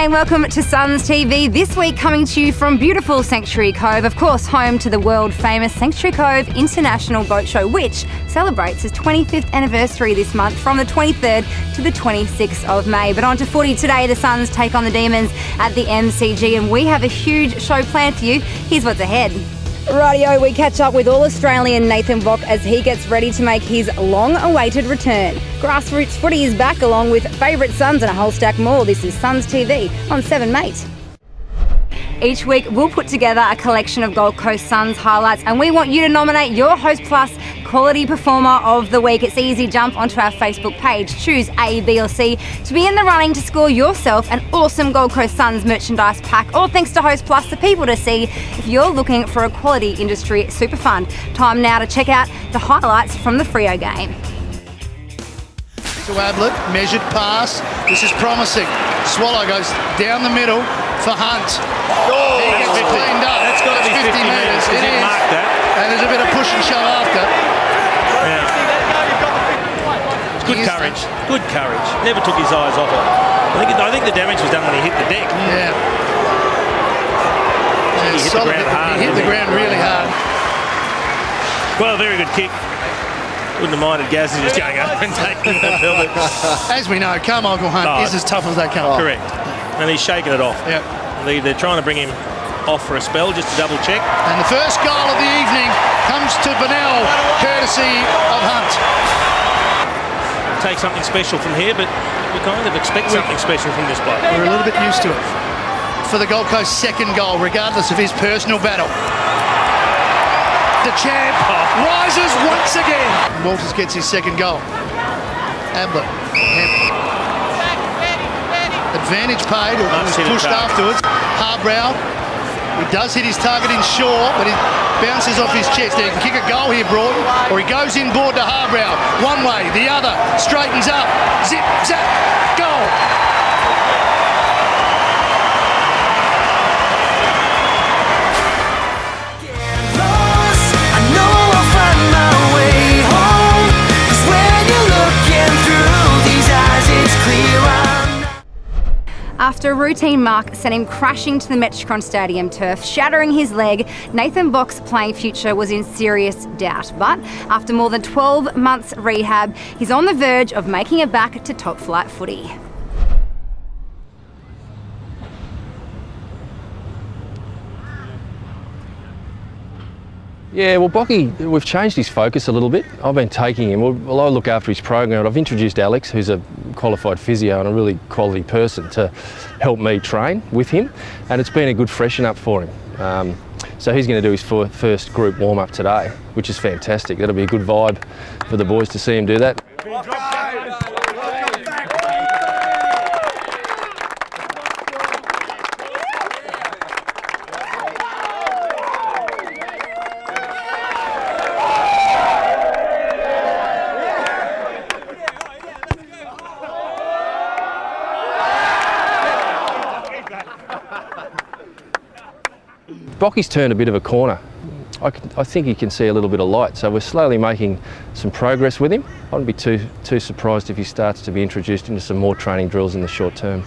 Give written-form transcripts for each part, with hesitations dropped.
G'day and welcome to Suns TV. This week coming to you from beautiful Sanctuary Cove, of course home to the world famous Sanctuary Cove International Boat Show, which celebrates its 25th anniversary this month from the 23rd to the 26th of May. But on to footy today, the Suns take on the Demons at the MCG and we have a huge show planned for you. Here's what's ahead. Rightio, we catch up with All-Australian Nathan Bock as he gets ready to make his long-awaited return. Grassroots footy is back along with favourite Suns and a whole stack more. This is Suns TV on 7 Mate. Each week we'll put together a collection of Gold Coast Suns highlights and we want you to nominate your Host Plus Quality Performer of the Week. It's easy, jump onto our Facebook page, choose A, B or C to be in the running to score yourself an awesome Gold Coast Suns merchandise pack, all thanks to Host Plus, the people to see if you're looking for a quality industry super fund. Time now to check out the highlights from the Freo game. To Ablett, measured pass, this is promising. Swallow goes down the middle for Hunt. He gets it cleaned up. That's got to be 50 metres. It is. Marked that. And there's a bit of push and shove after. Yeah. It's good courage. Good courage. Never took his eyes off it. I think the damage was done when he hit the deck. Yeah. He hit the ground hard. He hit the ground really hard. Well, a very good kick. Wouldn't have minded Gaz just going up and taking the pellet. As we know, Carmichael Hunt is as tough as they come. Correct. And he's shaking it off. Yep. They're trying to bring him off for a spell just to double check. And the first goal of the evening comes to Bonnell, courtesy of Hunt. Take something special from here, but we kind of expect something special from this bloke. We're a little bit used to it. For the Gold Coast second goal, regardless of his personal battle. The champ rises once again. Walters gets his second goal. Ablett. Advantage paid, or was pushed afterwards. Harbrow, he does hit his target in short, but it bounces off his chest. He can kick a goal here, Broughton, or he goes inboard to Harbrow. One way, the other, straightens up. Zip, zap, goal. After a routine mark sent him crashing to the Metricon Stadium turf, shattering his leg, Nathan Bock's playing future was in serious doubt. But after more than 12 months rehab, he's on the verge of making it back to top flight footy. Yeah, well, Bocky, we've changed his focus a little bit. I've been taking him, well, I look after his program, and I've introduced Alex, who's a qualified physio and a really quality person, to help me train with him, and it's been a good freshen up for him. So he's going to do his first group warm-up today, which is fantastic. That'll be a good vibe for the boys to see him do that. Bocky's turned a bit of a corner. I think he can see a little bit of light, so we're slowly making some progress with him. I wouldn't be too surprised if he starts to be introduced into some more training drills in the short term.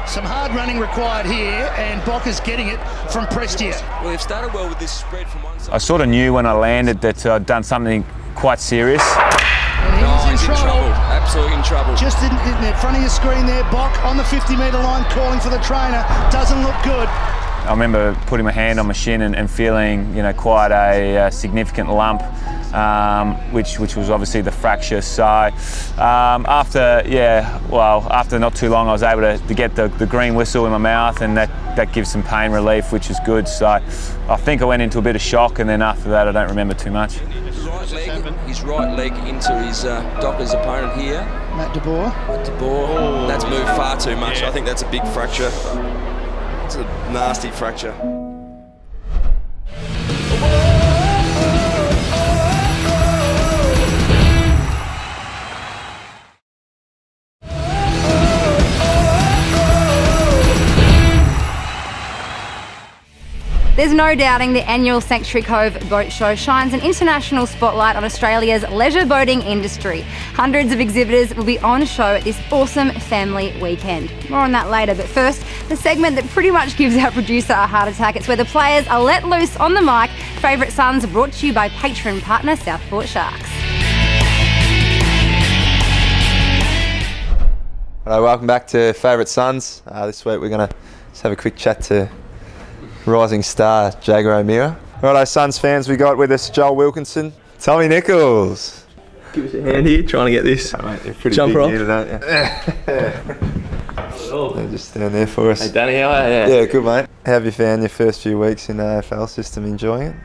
Some hard running required here, and Bock is getting it from Prestia. Well, they've started well with this spread from one side. I sort of knew when I landed that I'd done something quite serious. And he's in trouble. Absolutely in trouble. Just in the front of your screen there, Bock on the 50-metre line calling for the trainer. Doesn't look good. I remember putting my hand on my shin and feeling, quite a significant lump, which was obviously the fracture. So after not too long, I was able to get the green whistle in my mouth, and that gives some pain relief, which is good. So I think I went into a bit of shock, and then after that, I don't remember too much. His right leg into his Docker's opponent here. Matt De Boer. That's moved far too much. Yeah. I think that's a big fracture. It's a nasty fracture. There's no doubting the annual Sanctuary Cove Boat Show shines an international spotlight on Australia's leisure boating industry. Hundreds of exhibitors will be on show at this awesome family weekend. More on that later, but first, the segment that pretty much gives our producer a heart attack. It's where the players are let loose on the mic. Favourite Sons brought to you by patron partner Southport Sharks. Hello, welcome back to Favourite Sons. This week we're going to just have a quick chat to rising star Jager O'Meara. Righto, Suns fans, we got with us Joel Wilkinson, Tommy Nichols. Give us a hand here, trying to get this jumper off. They're just down there for us. Hey Danny, how are you? Yeah, good mate. How have you found your first few weeks in the AFL system? Enjoying it?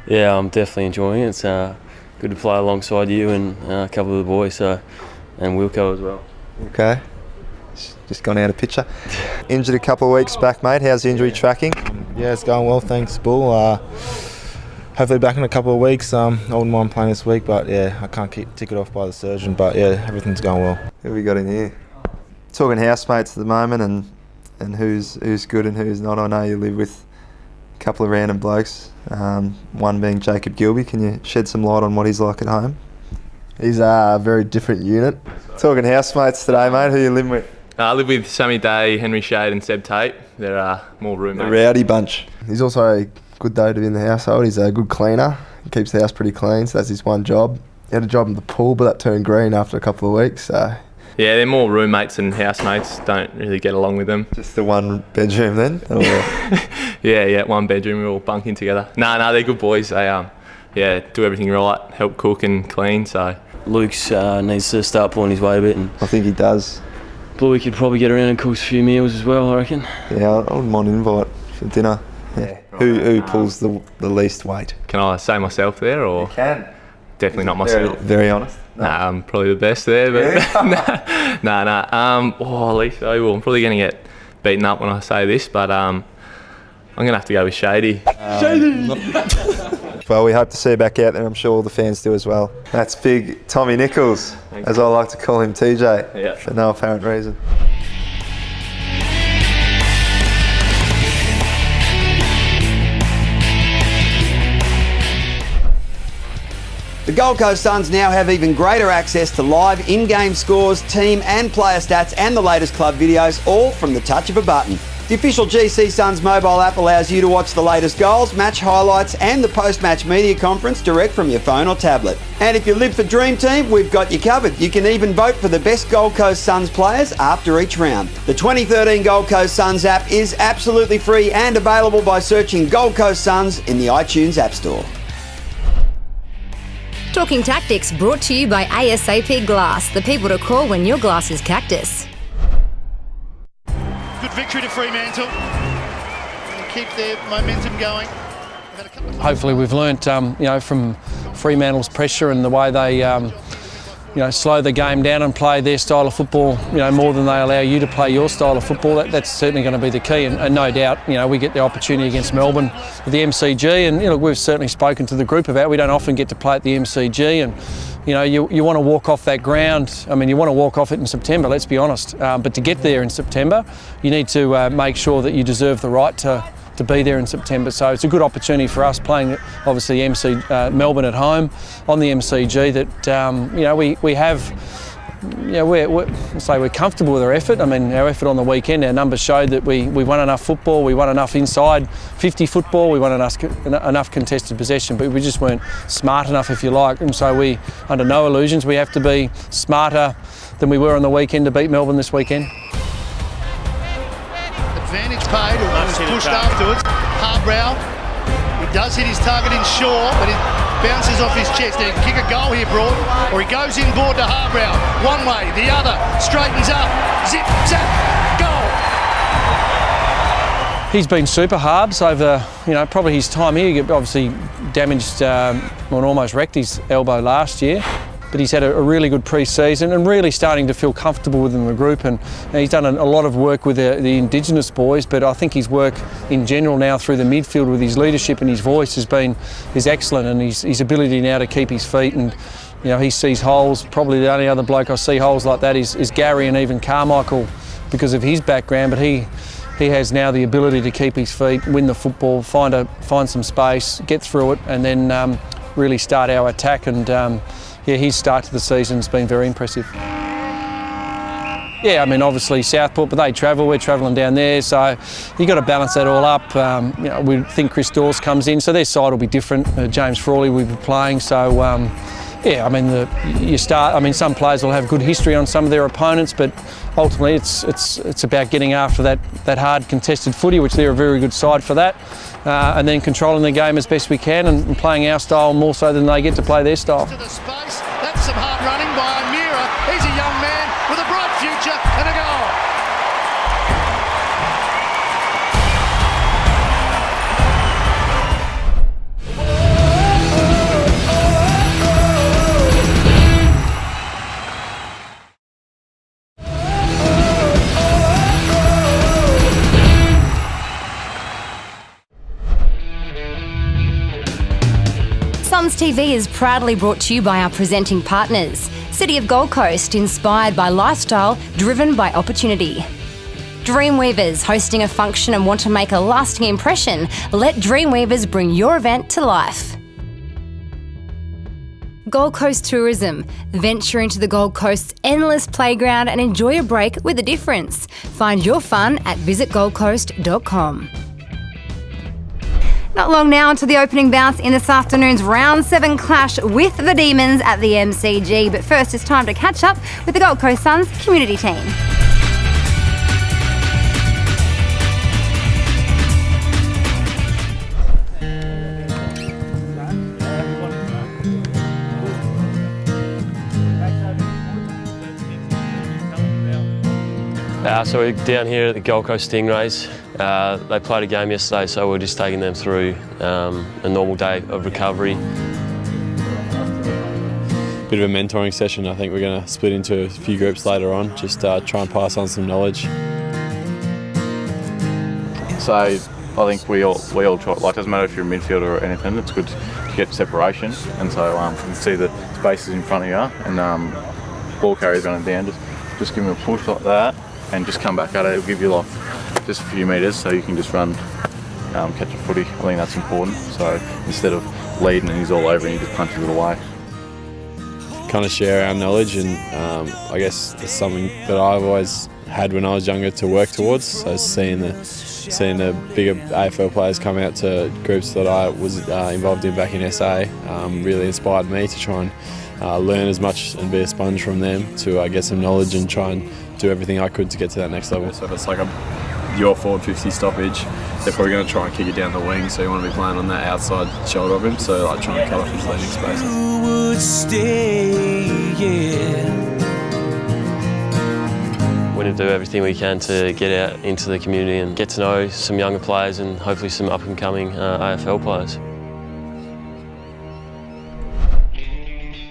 Yeah, I'm definitely enjoying it. It's good to play alongside you and a couple of the boys, and Wilco as well. Okay. Just gone out of picture. Injured a couple of weeks back, mate. How's the injury tracking? Yeah, it's going well, thanks, Bull. Hopefully back in a couple of weeks. I wouldn't mind playing this week, but yeah, I can't keep ticket off by the surgeon. But yeah, everything's going well. Who have we got in here? Talking housemates at the moment and who's good and who's not. I know you live with a couple of random blokes, one being Jacob Gilby. Can you shed some light on what he's like at home? He's a very different unit. Talking housemates today, mate. Who are you living with? I live with Sammy Day, Henry Shade and Seb Tate. They're more roommates. The rowdy bunch. He's also a good day to be in the household. He's a good cleaner. He keeps the house pretty clean, so that's his one job. He had a job in the pool, but that turned green after a couple of weeks. So. Yeah, they're more roommates than housemates. Don't really get along with them. Just the one bedroom then? Yeah, one bedroom. We're all bunking together. No, they're good boys. They do everything right, help cook and clean. So Luke's needs to start pulling his weight a bit, and I think he does. Bluey could probably get around and cook a few meals as well, I reckon. Yeah, I wouldn't mind an invite for dinner. Yeah. Who pulls the least weight? Can I say myself there, or? You can. Definitely not myself. Very honest. No. Nah, I'm probably the best there, but least well, I'm probably going to get beaten up when I say this, but I'm going to have to go with Shady. Well, we hope to see you back out there. I'm sure all the fans do as well. That's big Tommy Nichols, as I like to call him, TJ, for no apparent reason. The Gold Coast Suns now have even greater access to live in-game scores, team and player stats and the latest club videos, all from the touch of a button. The official GC Suns mobile app allows you to watch the latest goals, match highlights and the post-match media conference direct from your phone or tablet. And if you live for Dream Team, we've got you covered. You can even vote for the best Gold Coast Suns players after each round. The 2013 Gold Coast Suns app is absolutely free and available by searching Gold Coast Suns in the iTunes App Store. Talking Tactics brought to you by ASAP Glass, the people to call when your glass is cactus. Good victory to Fremantle. And keep their momentum going. Hopefully we've learnt, from Fremantle's pressure and the way they, slow the game down and play their style of football, more than they allow you to play your style of football. That's certainly going to be the key. And no doubt, we get the opportunity against Melbourne with the MCG. And, we've certainly spoken to the group about it. We don't often get to play at the MCG. And, you want to walk off that ground. I mean, you want to walk off it in September, let's be honest. But to get there in September, you need to make sure that you deserve the right to be there in September. So it's a good opportunity for us playing, obviously, Melbourne at home on the MCG that, we have, we're comfortable with our effort. I mean, our effort on the weekend, our numbers showed that we won enough football, we won enough inside 50 football, we won enough contested possession, but we just weren't smart enough, if you like. And so we, under no illusions, we have to be smarter than we were on the weekend to beat Melbourne this weekend. Advantage paid, and was pushed afterwards. Harbrow, he does hit his target in Shaw, but it bounces off his chest. He can kick a goal here, Broad, or he goes inboard to Harbrow. One way, the other, straightens up, zip, zap, goal. He's been super Harbs over, probably his time here. He obviously damaged and almost wrecked his elbow last year. But he's had a really good pre-season and really starting to feel comfortable within the group, and he's done a lot of work with the Indigenous boys, but I think his work in general now through the midfield with his leadership and his voice is excellent, and his ability now to keep his feet, and he sees holes. Probably the only other bloke I see holes like that is Gary and even Carmichael because of his background, but he he has now the ability to keep his feet, win the football, find some space, get through it, and then really start our attack. And his start to the season's been very impressive. Yeah, I mean, obviously Southport, but they travel, we're travelling down there, so you've got to balance that all up. We think Chris Dawes comes in, so their side will be different. James Frawley will be playing, so yeah, I mean, some players will have good history on some of their opponents, but ultimately it's about getting after that hard contested footy, which they're a very good side for that, and then controlling the game as best we can and playing our style more so than they get to play their style. To the space, that's some hard running by Amira. He's a young man with a bright future and a goal. Suns TV is proudly brought to you by our presenting partners. City of Gold Coast, inspired by lifestyle, driven by opportunity. Dreamweavers, hosting a function and want to make a lasting impression? Let Dreamweavers bring your event to life. Gold Coast Tourism. Venture into the Gold Coast's endless playground and enjoy a break with a difference. Find your fun at visitgoldcoast.com. Not long now until the opening bounce in this afternoon's Round 7 clash with the Demons at the MCG. But first, it's time to catch up with the Gold Coast Suns community team. So we're down here at the Gold Coast Stingrays. They played a game yesterday, so we're just taking them through a normal day of recovery. Bit of a mentoring session. I think we're going to split into a few groups later on, just try and pass on some knowledge. So I think we all try, like, doesn't matter if you're a midfielder or anything, it's good to get separation, and so you can see the spaces in front of you, and ball carriers running down, just give them a push like that and just come back at it. It'll give you like just a few metres so you can just run, catch a footy. I think that's important. So instead of leading and he's all over and you just punch it away. Kind of share our knowledge, and I guess it's something that I've always had when I was younger to work towards. So seeing the bigger AFL players come out to groups that I was involved in back in SA really inspired me to try and learn as much and be a sponge from them to get some knowledge and try and do everything I could to get to that next level. So if it's like your forward 50 stoppage, they're probably going to try and kick it down the wing, so you want to be playing on that outside shoulder of him, so like trying to cut off his leading space. You would stay, yeah. We're going to do everything we can to get out into the community and get to know some younger players and hopefully some up-and-coming AFL players.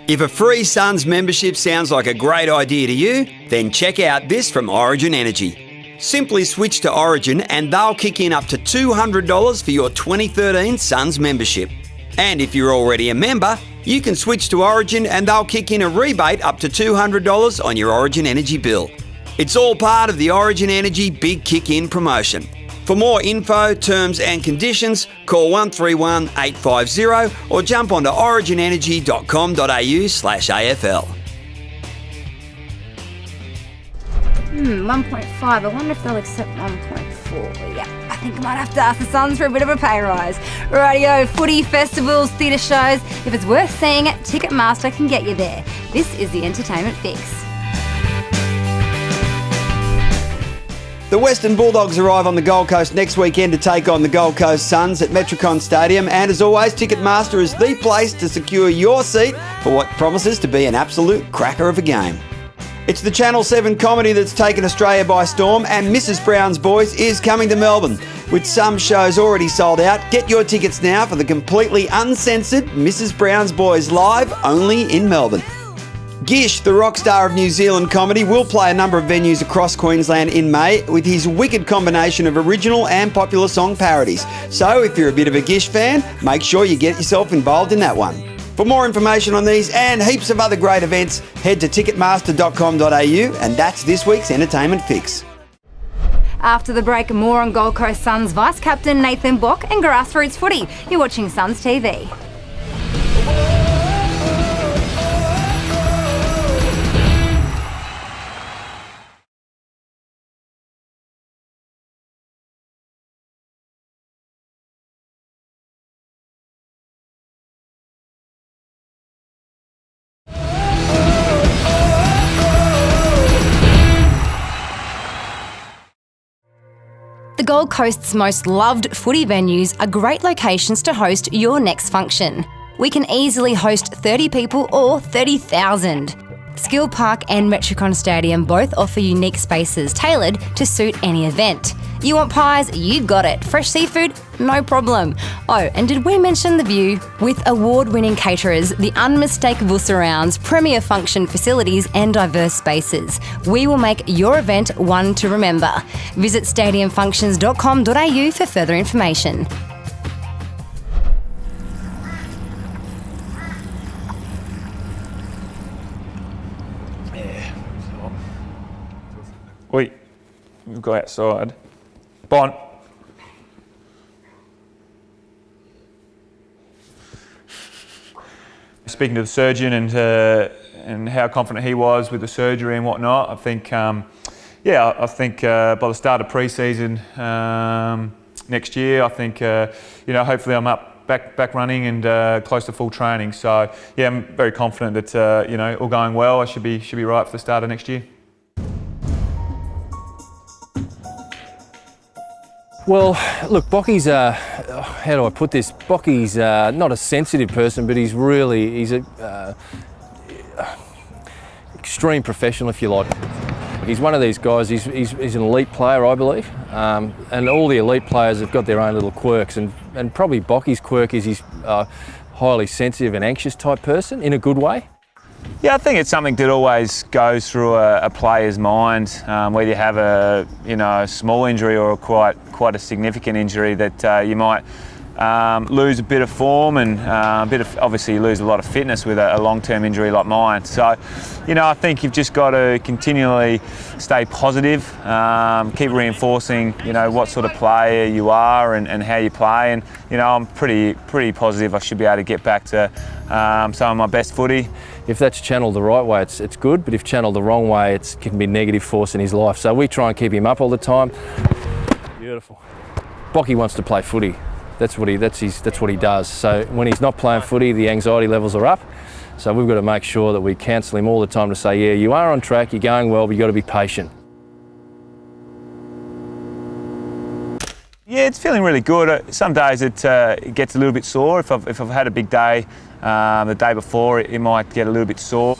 If a free Suns membership sounds like a great idea to you, then check out this from Origin Energy. Simply switch to Origin and they'll kick in up to $200 for your 2013 Suns membership. And if you're already a member, you can switch to Origin and they'll kick in a rebate up to $200 on your Origin Energy bill. It's all part of the Origin Energy Big Kick-In promotion. For more info, terms and conditions, call 131 850 or jump onto originenergy.com.au/AFL. 1.5. I wonder if they'll accept 1.4. Yeah, I think I might have to ask the Suns for a bit of a pay rise. Rightio, footy, festivals, theatre shows. If it's worth seeing, Ticketmaster can get you there. This is the Entertainment Fix. The Western Bulldogs arrive on the Gold Coast next weekend to take on the Gold Coast Suns at Metricon Stadium, and as always, Ticketmaster is the place to secure your seat for what promises to be an absolute cracker of a game. It's the Channel 7 comedy that's taken Australia by storm, and Mrs Brown's Boys is coming to Melbourne. With some shows already sold out, get your tickets now for the completely uncensored Mrs Brown's Boys live only in Melbourne. Gish, the rock star of New Zealand comedy, will play a number of venues across Queensland in May with his wicked combination of original and popular song parodies. So if you're a bit of a Gish fan, make sure you get yourself involved in that one. For more information on these and heaps of other great events, head to ticketmaster.com.au, and that's this week's Entertainment Fix. After the break, more on Gold Coast Suns Vice-Captain Nathan Bock and grassroots footy. You're watching Suns TV. The Gold Coast's most loved footy venues are great locations to host your next function. We can easily host 30 people or 30,000. Skill Park and Metricon Stadium both offer unique spaces tailored to suit any event. You want pies? You got it. Fresh seafood? No problem. Oh, and did we mention the view? With award-winning caterers, the unmistakable surrounds, premier function facilities and diverse spaces, we will make your event one to remember. Visit stadiumfunctions.com.au for further information. We'll go outside. Bon. Speaking to the surgeon and how confident he was with the surgery and whatnot, I think, I think by the start of pre-season next year, I think, hopefully I'm back running and close to full training. So yeah, I'm very confident that all going well, I should be right for the start of next year. Well, look, Bocky's how do I put this? Bocky's not a sensitive person, but he's a extreme professional, if you like. He's one of these guys, he's an elite player, I believe, and all the elite players have got their own little quirks, and probably Bocky's quirk is he's a highly sensitive and anxious type person in a good way. Yeah, I think it's something that always goes through a player's mind, whether you have a small injury or quite a significant injury, that you might lose a bit of form and obviously you lose a lot of fitness with a long-term injury like mine. So, I think you've just got to continually stay positive, keep reinforcing, what sort of player you are and how you play. And, I'm pretty positive I should be able to get back to some of my best footy. If that's channeled the right way, it's good, but if channeled the wrong way, it can be a negative force in his life. So we try and keep him up all the time. Beautiful. Bocky wants to play footy. That's what he does. So when he's not playing footy, the anxiety levels are up. So we've got to make sure that we counsel him all the time to say, yeah, you are on track, you're going well, but you've got to be patient. Yeah, it's feeling really good. Some days it gets a little bit sore. If I've had a big day the day before, it might get a little bit sore.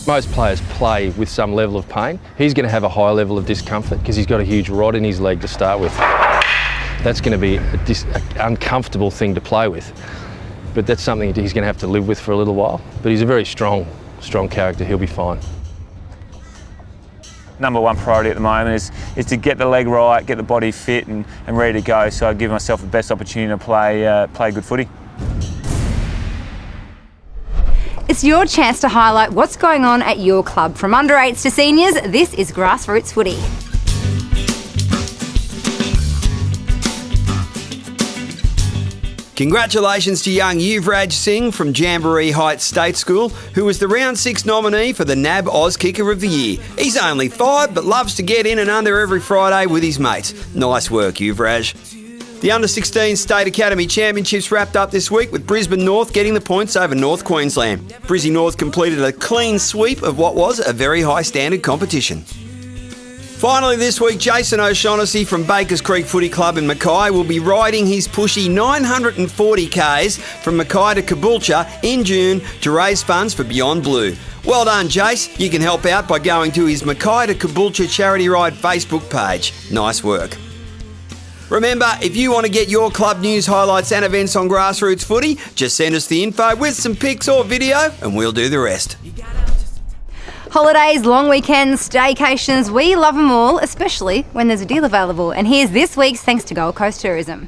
Most players play with some level of pain. He's going to have a high level of discomfort because he's got a huge rod in his leg to start with. That's going to be an uncomfortable thing to play with. But that's something he's going to have to live with for a little while. But he's a very strong character. He'll be fine. Number one priority at the moment is to get the leg right, get the body fit and ready to go, so I give myself the best opportunity to play good footy. It's your chance to highlight what's going on at your club. From under 8s to seniors, this is Grassroots Footy. Congratulations to young Yuvraj Singh from Jamboree Heights State School, who was the Round 6 nominee for the NAB Oz Kicker of the Year. He's only 5, but loves to get in and under every Friday with his mates. Nice work, Yuvraj. The Under-16 State Academy Championships wrapped up this week with Brisbane North getting the points over North Queensland. Brizzy North completed a clean sweep of what was a very high standard competition. Finally this week, Jason O'Shaughnessy from Bakers Creek Footy Club in Mackay will be riding his pushy 940 Ks from Mackay to Caboolture in June to raise funds for Beyond Blue. Well done, Jace. You can help out by going to his Mackay to Caboolture Charity Ride Facebook page. Nice work. Remember, if you want to get your club news, highlights and events on Grassroots Footy, just send us the info with some pics or video and we'll do the rest. Holidays, long weekends, staycations, we love them all, especially when there's a deal available. And here's this week's thanks to Gold Coast Tourism.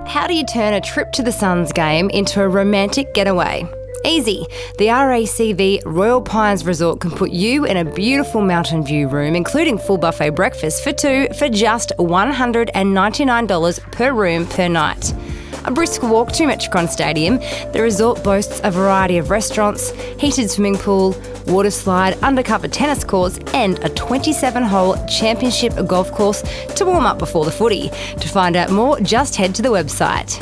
How do you turn a trip to the Suns game into a romantic getaway? Easy. The RACV Royal Pines Resort can put you in a beautiful mountain view room, including full buffet breakfast for two for just $199 per room per night. A brisk walk to Metricon Stadium, the resort boasts a variety of restaurants, heated swimming pool, water slide, undercover tennis courts and a 27-hole championship golf course to warm up before the footy. To find out more, just head to the website.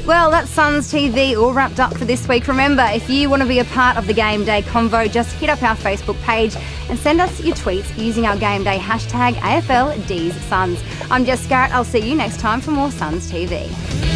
Well, that's Suns TV all wrapped up for this week. Remember, if you want to be a part of the Game Day convo, just hit up our Facebook page and send us your tweets using our Game Day hashtag AFLDsSuns. I'm Jess Garrett. I'll see you next time for more Suns TV.